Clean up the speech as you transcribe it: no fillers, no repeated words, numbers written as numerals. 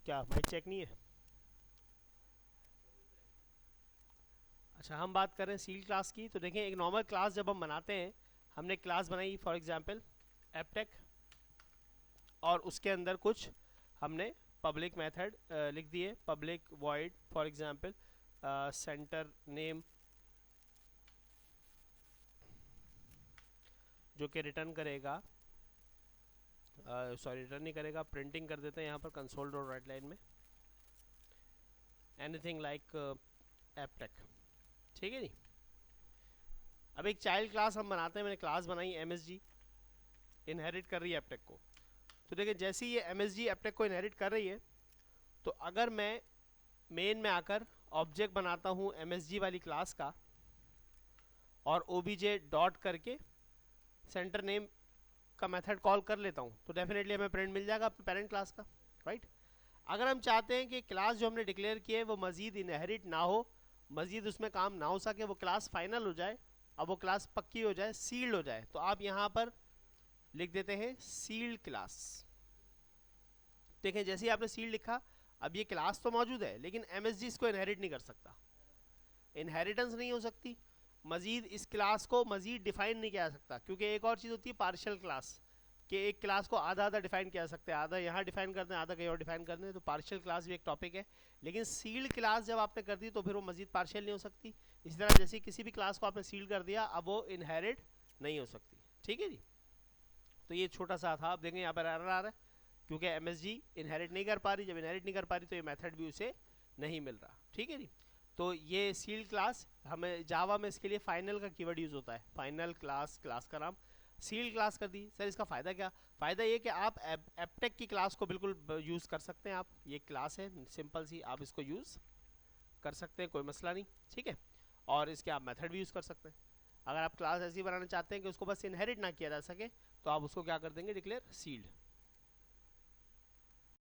क्या mic check नहीं है? अच्छा, हम बात कर रहे हैं सील क्लास की। तो देखें, एक नॉर्मल क्लास जब हम बनाते हैं, हमने क्लास बनाई फॉर एग्जांपल एपटेक, और उसके अंदर कुछ हमने पब्लिक मेथड लिख दिए, public void for example centre name, जो कि रिटर्न करेगा, सॉरी रिटर्न नहीं करेगा, प्रिंटिंग कर देते हैं यहाँ पर कंसोल डॉट राइट लाइन में, एनीथिंग लाइक एपटेक। ठीक है जी। अब एक चाइल्ड क्लास हम बनाते हैं, मैंने क्लास बनाई MSG, इनहेरिट कर रही है एपटेक को। तो देखिए, जैसे ही ये MSG एपटेक को इनहेरिट कर रही है, तो अगर मैं मेन में आकर ऑब्जेक्ट बनाता हूँ MSG वाली क्लास का, और OBJ डॉट करके सेंटर नेम का मेथड कॉल कर लेता हूँ, तो डेफिनेटली हमें प्रिंट मिल जाएगा अपने पेरेंट क्लास का, राइट। अगर हम चाहते हैं कि क्लास जो हमने डिक्लेयर की है वो मजीद इनहेरिट ना हो, मजीद उसमें काम ना हो सके, वो क्लास फाइनल हो जाए, अब वो क्लास पक्की हो जाए, सील्ड हो जाए, तो आप यहाँ पर लिख देते हैं सील्ड क्लास। देखें, जैसे ही आपने सील्ड लिखा, अब ये क्लास तो मौजूद है, लेकिन MSG इसको इनहेरिट नहीं कर सकता, इनहेरिटेंस नहीं हो सकती, मजीद इस क्लास को मजीद डिफाइन नहीं किया जा सकता। क्योंकि एक और चीज़ होती है पार्शियल क्लास, कि एक क्लास को आधा आधा डिफाइन किया जा सकता है, आधा यहाँ डिफाइन करते हैं, आधा कहीं और डिफाइन करते हैं, तो पार्शियल क्लास भी एक टॉपिक है। लेकिन सील्ड क्लास जब आपने कर दी, तो फिर वो मजीद पार्शियल नहीं हो सकती। इसी तरह जैसे किसी भी क्लास को आपने सील्ड कर दिया, अब वो इनहेरिट नहीं हो सकती। ठीक है जी। तो ये छोटा सा था। आप देखें यहाँ पर एरर आ रहा है, क्योंकि MSG इनहेरिट नहीं कर पा रही। जब इनहेरिट नहीं कर पा रही, तो ये मेथड भी उसे नहीं मिल रहा। ठीक है जी। तो ये सील्ड क्लास, हमें जावा में इसके लिए फाइनल का कीवर्ड यूज होता है, फाइनल क्लास, क्लास का नाम सील्ड क्लास कर दी। सर इसका फ़ायदा क्या? फ़ायदा ये कि आप एपटेक की क्लास को बिल्कुल यूज़ कर सकते हैं। आप, ये क्लास है सिंपल सी, आप इसको यूज़ कर सकते हैं, कोई मसला नहीं। ठीक है। और इसके आप मेथड भी यूज़ कर सकते हैं। अगर आप क्लास ऐसी बनाना चाहते हैं कि उसको बस इनहेरिट ना किया जा सके, तो आप उसको क्या कर देंगे, डिक्लेयर सील्ड।